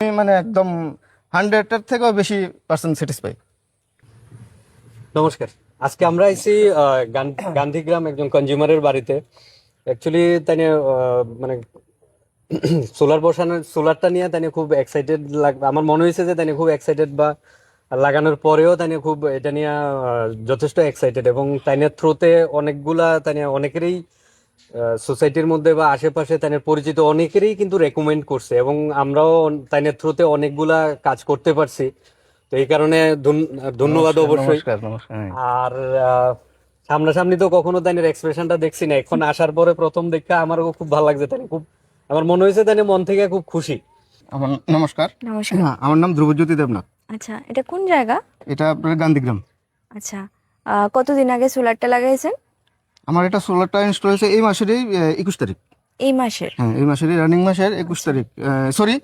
আমি মানে একদম 100-এর থেকেও বেশি পার্সেন্ট স্যাটিসফাই। নমস্কার। আজকে আমরা আইছি গান্ধীগ্রাম একজন কনজিউমারের বাড়িতে। অ্যাকচুয়ালি তাই নিয়ে মানে সোলারটা নিয়ে তাই নিয়ে খুব এক্সাইটেড আমার মনে হয়েছে যে তাই নিয়ে খুব এক্সাইটেড, বা লাগানোর পরেও তাই নিয়ে খুব এটা নিয়ে যথেষ্ট এক্সাইটেড, এবং তাই নিয়ে থ্রুতে অনেকগুলা তাই নিয়ে অনেকেরই সোসাইটির মধ্যে বা আশেপাশে তাই নিয়ে পরিচিত অনেকেরই কিন্তু রেকমেন্ড করছে, এবং আমরাও তাই নিয়ে থ্রুতে অনেকগুলা কাজ করতে পারছি। তো এই কারণে ধন্যবাদ অবশ্যই। নমস্কার নমস্কার। আর সামনাসামনি তো কখনো তাইনের এক্সপ্রেশনটা দেখছি না, এখন আসার পরে প্রথম দেখা আমারও খুব ভালো লাগছে। তাই খুব আমার মনে হয়েছে তাই মন থেকে খুব খুশি। আমার নমস্কার। নমস্কার। হ্যাঁ, আমার নাম ধ্রুবজ্যোতি দেবনাথ। আচ্ছা, এটা কোন জায়গা? এটা আপনার গান্ধীগ্রাম। আচ্ছা, কতদিন আগে সোলারটা লাগাইছেন? আমার এটা সোলারটা ইনস্টল হয়েছে এই মাসেরই 21 তারিখ। এই মাসের? হ্যাঁ, এই মাসেরই রানিং মাসের 21 তারিখ। সরি,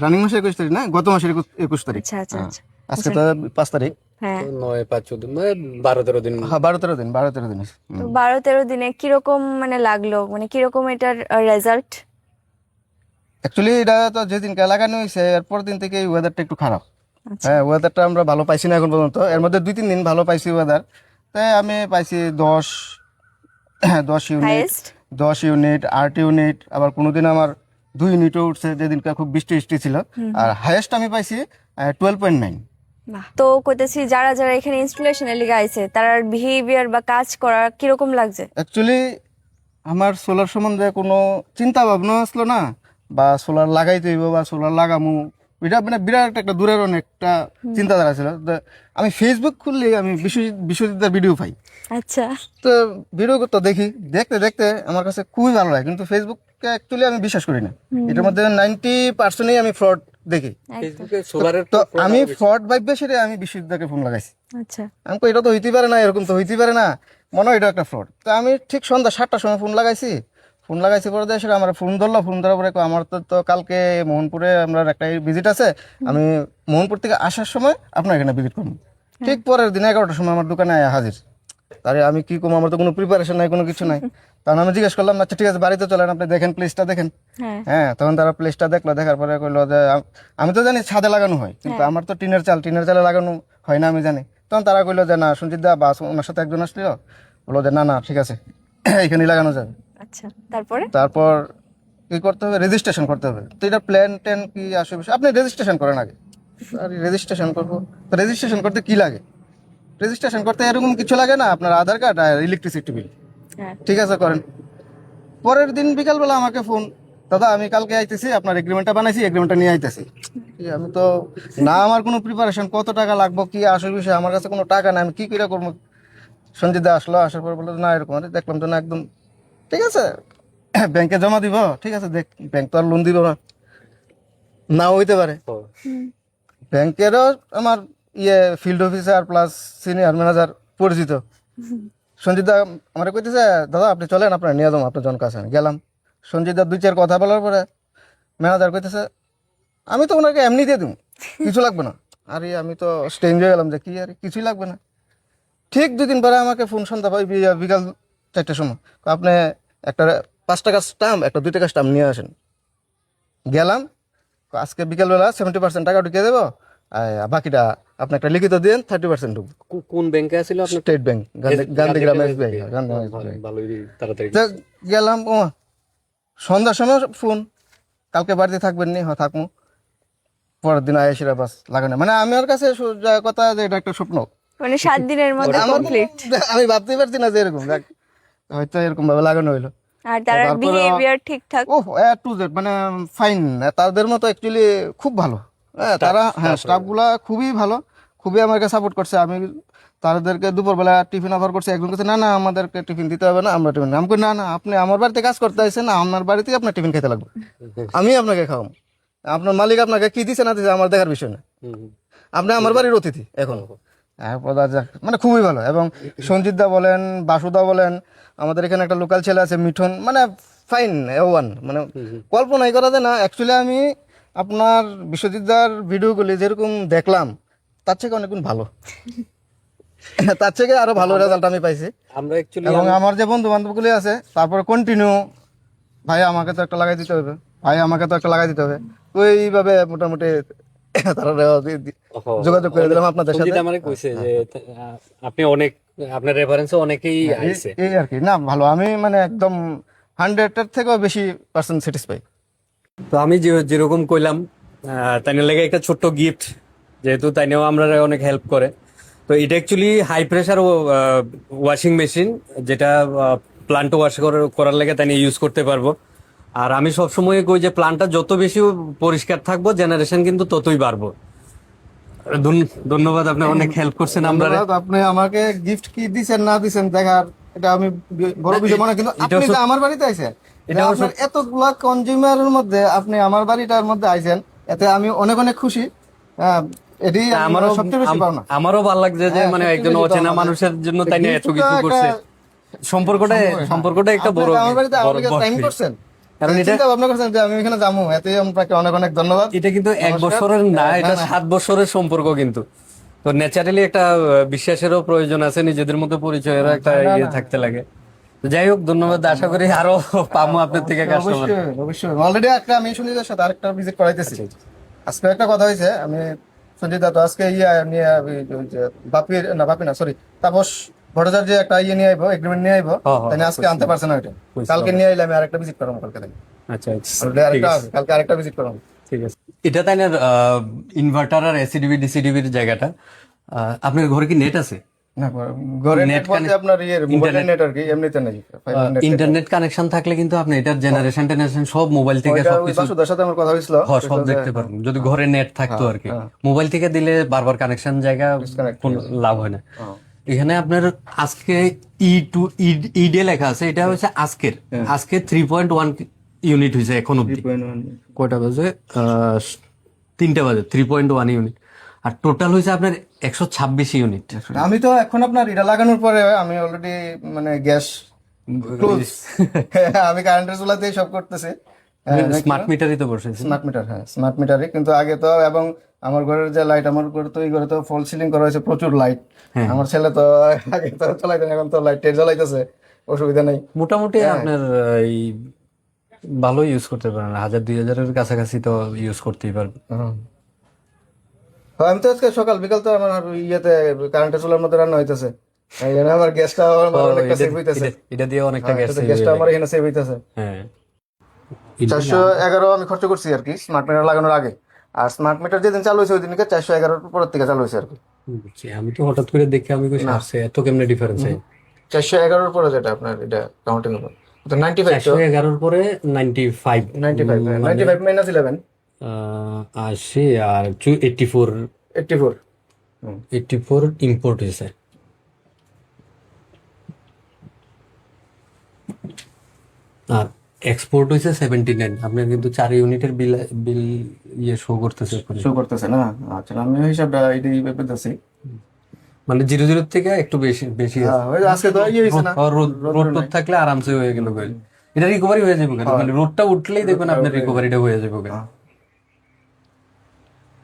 রানিং মাসের 21 তারিখ না, গত মাসের 21 তারিখ। আচ্ছা আচ্ছা হ্যাঁ, আচ্ছা। আজকে তো 5 তারিখ। হ্যাঁ, 9, 5, 14 মানে 12-13 দিন। হ্যাঁ, 12-13 দিন, 12-13 দিন। তো 12-13 দিনে কিরকম মানে লাগলো, মানে কিরকম এটার রেজাল্ট? অ্যাকচুয়ালি এটা তো যেদিনকে লাগানো হয়েছে এরপর দিন থেকে ওয়েদারটা একটু খারাপ। আচ্ছা। হ্যাঁ, ওয়েদারটা আমরা ভালো পাইছি না এখন পর্যন্ত। এর মধ্যে 2-3 দিন ভালো পাইছি ওয়েদার। তাই আমি পাইছি 10 ইউনিট, হাইয়েস্ট? 10 ইউনিট, 8 ইউনিট, আবার কোনোদিন আমার 2 ইউনিটও উঠছে যেদিনকে খুব বৃষ্টি ছিল। আর হাইয়েস্ট আমি পাইছি 12.9। বাহ। তো কইতেছি যারা যারা এখানে ইনস্টলেশনের লিগে আইছে তার বিহেভিয়ার বা কাজ করা কিরকম লাগছে? অ্যাকচুয়ালি আমার সোলার সম্বন্ধে কোনো চিন্তা ভাবনা আসলো না, বা সোলার লাগাইতে হইব বা সোলার লাগামু, এটা মানে বিরাট একটা দূরের অনেকটা চিন্তাধারা ছিল। তো আমি ফেসবুক খুললে আমি বিশ্বজিৎদার ভিডিও পাই। আচ্ছা। তো ভিডিও তো দেখি, দেখতে দেখতে আমার কাছে খুবই ভালো লাগে, কিন্তু ফেসবুককে অ্যাকচুয়ালি আমি বিশ্বাস করি না। এটার মধ্যে 90%ই আমি ফ্রড দেখি। ফেসবুকে সোলারের তো আমি ফ্রড ভাববে সেটা আমি বিশ্বজিৎদাকে ফোন লাগাইছি। আচ্ছা। আমি কই এটা তো হইতে পারে না, এরকম তো হইতে পারে না, মনে হয় এটা একটা ফ্রড। তো আমি ঠিক সন্ধ্যা 7টার সময় ফোন লাগাইছি পরে দেয় সেটা আমার ফোন ধরলো। ফোন ধরার পরে কয়, আমার তো কালকে মোহনপুরে আমরা একটা ভিজিট আছে, আমি মোহনপুর থেকে আসার সময় আপনার এখানে ভিজিট করবো। ঠিক পরের দিন 11টার সময় আমার দোকানে আয়া হাজির। তারে আমি কি করবো, আমার তো কোনো প্রিপারেশন নাই, কোনো কিছু নাই। তখন আমি জিজ্ঞেস করলাম, আচ্ছা ঠিক আছে বাড়িতে চলেন, আপনি দেখেন প্লেসটা দেখেন। হ্যাঁ। হ্যাঁ, তখন তারা প্লেসটা দেখলো, দেখার পরে কইলো যে আমি তো জানি ছাদে লাগানো হয়, কিন্তু আমার তো টিনের চালে লাগানো হয় না, আমি জানি। তখন তারা কইলো যে না, সঞ্জিত দা বা ওনার সাথে একজন আসছিল, বললো যে না না ঠিক আছে এখানেই লাগানো যাবে। আচ্ছা, তারপরে? তারপর কি করতে হবে, রেজিস্ট্রেশন করতে হবে। তো এটা প্ল্যান ট্যান কি আসবে, আপনি রেজিস্ট্রেশন করেন আগে। আর রেজিস্ট্রেশন করবো, তো রেজিস্ট্রেশন করতে কি লাগে? রেজিস্ট্রেশন করতে এরকম কিছু লাগে না, আপনার আধার কার্ড আর ইলেকট্রিসিটি বিল। হ্যাঁ। ঠিক আছে, করেন। পরের দিন বিকালবেলা আমাকে ফোন, দাদা আমি কালকে আইতেছি, আপনার এগ্রিমেন্টটা বানাইছি, এগ্রিমেন্টটা নিয়ে আইতেছি। আমি তো না, আমার কোনো প্রিপারেশন, কত টাকা লাগবো কি আসল বিষয়, আমার কাছে কোনো টাকা নাই, আমি কি করে করবো। সঞ্জিত দা আসলো, আসার পর বললো না এরকম। আরে দেখলাম তো না, একদম ঠিক আছে, ব্যাংকে জমা দিব। ঠিক আছে, দেখ ব্যাংক তো আর লোন দিব না, নাও হইতে পারে। ব্যাংকেরও আমার field officer plus senior manager পরিচিত। সঞ্জিত দা আমার কইতেছে, দাদা আপনি চলেন, আপনার নিয়ে যাবো, আপনার জন কাছে। গেলাম, সঞ্জিত দা 2-4 কথা বলার পরে ম্যানেজার কইতেছে, আমি তো ওনাকে এমনি দিয়ে দিব, কিছু লাগবে না। আরে আমি তো স্টেঞ্জ হয়ে গেলাম যে কি, আরে কিছুই লাগবে না। ঠিক 2 দিন পরে আমাকে ফোন, সন্ধ্যা বিকাল 4টার সময়, আপনি একটা 5 টাকা স্টাম্প, একটা 2 টাকা স্টাম্প নিয়ে আসেন। গেলাম, আজকে বিকালবেলা 70% টাকা ঢুকিয়ে দেবো, বাকিটা আপনি একটা লিখিত দিন, 30% ঢুকবে। কোন ব্যাংকে আছিল আপনার? State bank, Gandhigram SBI। ভালোই তাড়াতাড়ি। গেলাম, ও সন্ধ্যার সময় ফোন, কালকে বাড়িতে থাকবেন নি? হ্যাঁ থাকবো। পরের দিন আয়েসিরা বাস লাগানো, মানে আমার কাছে সোজা কথা যে এটা একটা স্বপ্ন। মানে 7 দিনের মধ্যে কমপ্লিট? আমি ভাবতেই পারছি না যে এরকম হয়তো এরকম ভাবে লাগানো হইলো। আর তার বিহেভিয়ার ঠিকঠাক? ও টু জেড মানে ফাইন, তাদের মতো অ্যাকচুয়ালি খুব ভালো। হ্যাঁ, তারা হ্যাঁ স্টাফগুলা খুবই ভালো, খুবই আমাকে সাপোর্ট করছে। আমি তাদেরকে দুপুরবেলা টিফিন অফার করছি, একজন কাছে না না আমাদেরকে টিফিন দিতে হবে না, আমরা টিফিন। আমি কই না না, আপনি আমার বাড়িতে কাজ করতে আসছেন না, আমার বাড়িতেই আপনার টিফিন খেতে লাগবে, আমি আপনাকে খাওয়াবো। আপনার মালিক আপনাকে কি দিছে না দিছে আমার দেখার বিষয় না, আপনি আমার বাড়ির অতিথি এখন। মানে খুবই ভালো। এবং সঞ্জিত দা বলেন, বাসুদা বলেন, আমাদের এখানে একটা লোকাল ছেলে আছে মিঠুন, মানে ফাইন ওয়ান, মানে কল্পনাই করা যায় না। অ্যাকচুয়ালি আমি আপনার বিশ্বজিৎ দার ভিডিওগুলি যেরকম দেখলাম, তার থেকে অনেকগুণ ভালো, তার থেকে আরো ভালো রেজাল্ট আমি পাইছি। আমরা এবং আমার যে বন্ধু বান্ধবগুলি আছে, তারপরে কন্টিনিউ, ভাই আমাকে তো একটা লাগাই দিতে হবে, ভাই আমাকে তো একটা লাগাই দিতে হবে, ওইভাবে মোটামুটি তারা যোগাযোগ করে দিলাম আপনাদের সাথে। সঞ্জিত আমারে কইছে যে আপনি অনেক, আপনার রেফারেন্সে অনেকেই আইছে। এই আর কি, না ভালো, আমি মানে একদম 100-এর থেকেও বেশি পার্সেন্ট স্যাটিসফাই। তো আমি যেরকম কইলাম, তাইনের লেগে একটা ছোট্ট গিফট, যেহেতু তাইনেও আমরা অনেক হেল্প করে। তো এটা actually high pressure washing machine, যেটা প্লান্ট ওয়াশ করার লেগে তাই ইউজ করতে পারবো। আর আমি সবসময় কই যে প্লান্টটা যত বেশি পরিষ্কার থাকবো, জেনারেশন কিন্তু ততই বাড়বো। ধন্যবাদ, আপনি অনেক হেল্প করছেন আমরা। ধন্যবাদ। আপনি আমাকে গিফট কি দিছেন না দিছেন দেখার এটা আমি বড় বিষয় মনে, কিন্তু আপনি যে আমার বাড়িতে আইছেন, এটা আপনার এতগুলা কনজিউমারের মধ্যে আপনি আমার বাড়িটার মধ্যে আইছেন, এতে আমি অনেক অনেক খুশি। এটি আমারও সবচেয়ে বেশি পাওনা। আমারও ভালো লাগছে যে মানে একজন অচেনা মানুষের জন্য তাই নিয়ে এত কিছু করছে। সম্পর্কটা একটা বড় আমার বাড়িতে আমাকে টাইম করছেন, কারণ এটা চিন্তা ভাবনা করছেন যে আমি এখানে যাবো, এতে আপনাকে অনেক অনেক ধন্যবাদ। এটা কিন্তু 1 বছরের না, এটা 7 বছরের সম্পর্ক কিন্তু। তো ন্যাচারালি একটা বিশ্বাসেরও প্রয়োজন আছে, নিজেদের মধ্যে পরিচয়েরও একটা ইয়ে থাকতে লাগে। তো যাই হোক, ধন্যবাদ। আশা করি আরো পাবো আপনার থেকে কাস্টমার। অবশ্যই অবশ্যই, অলরেডি একটা আমি সুনীলের সাথে আরেকটা ভিজিট করাইতেছি। আজকে একটা কথা হয়েছে, আমি সঞ্জিত দা তো আজকে নিয়ে বাপি না সরি তাপস ভট্টাচার্য যে একটা ইয়ে নিয়ে আইবো, এগ্রিমেন্ট নিয়ে আইবো, তাই আজকে আনতে পারছে না ওইটা। কালকে নিয়ে আইলে আমি আরেকটা ভিজিট করবো কালকে। আচ্ছা আচ্ছা, অলরেডি আরেকটা আছে, কালকে আরেকটা ভিজিট করবো। ঠিক আছে। এটা তাই না ইনভার্টার আর এসিডিবি ডিসিডিবির জায়গাটা। আপনার ঘরে কি নেট আছে? না, ঘরে Net নেট বলতে আপনার মোবাইলের নেট আর কি, এমনিতে নেই। ইন্টারনেট কানেকশন থাকলে কিন্তু আপনি এটার জেনারেশন টেনারেশন সব মোবাইল থেকে সবকিছু বাসুদার সাথে আমার কথা হয়েছিল, সব দেখতে পারবেন যদি ঘরে নেট থাকতো আর কি। মোবাইল থেকে দিলে বারবার কানেকশন জায়গা কোনো লাভ হয় না। এখানে আপনার আজকে ইডে লেখা আছে, এটা হচ্ছে আজকে 3.1 ইউনিট হয়েছে এখন অব্দি। কয়টা বাজে? 3টা বাজে। 3.1 ইউনিট। আর টোটাল হয়েছে আপনার 126 ইউনিট। আমি তো এখন আপনার এটা লাগানোর পরে আমি অলরেডি মানে গ্যাস আমি কারেন্টের চুলাতেই সব করতেছি। স্মার্ট মিটারই তো বসেছে। স্মার্ট মিটার, হ্যাঁ স্মার্ট মিটারই, কিন্তু আগে তো এবং আমার ঘরের যে লাইট, আমার ঘরে তো এই ঘরে তো ফল সিলিং করা হয়েছে, প্রচুর লাইট। আমার ছেলে তো আগে তো চালাইতেন, এখন তো লাইট টেট জ্বালাইতেছে, অসুবিধা নেই। মোটামুটি আপনার এই ভালো ইউজ করতে পারেন, 1000-2000 কাছাকাছি তো ইউজ করতেই পারবেন। আমি তো আজকে সকাল বিকাল তো আমার ইয়েতে কারেন্টের চুলার মধ্যে রান্না হইতেছে, এই জন্য আমার গ্যাসটা অনেকটা সেভ হইতেছে। এটা দিয়ে অনেকটা গ্যাস গ্যাসটা আমার এখানে সেভ হইতেছে। হ্যাঁ, 411 আমি খরচ করছি আর কি স্মার্ট মিটার লাগানোর আগে। আর স্মার্ট মিটার যেদিন চালু হয়েছে ওই দিনকে 411 পরের থেকে চালু হয়েছে আর কি। বুঝছি। আমি তো হঠাৎ করে দেখে আমি কইছি আসছে এত কেমনে ডিফারেন্স হয়। 411 পরে যেটা আপনার এটা কাউন্টিং হবে তো 95 তো 411 পরে 95 95 মাইনাস 11 আসে। আর 84 ইম্পোর্ট হয়েছে। আর এক্সপোর্ট হয়েছে 79। আপনার কিন্তু 4 ইউনিটের বিল ইয়ে শো করতেছে না। আচ্ছা, আমি হিসাবটা এইটাই পেতেছি, মানে 00 থেকে একটু বেশি বেশি আজকে তো ইয়ে হইছে না, রোড থাকলে আরামসে হয়ে গেল। এটা রিকভারি হয়ে যাবে, মানে রোডটা উঠলেই দেখবেন আপনার রিকভারিটা হয়ে যাবে।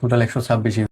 টোটাল 126।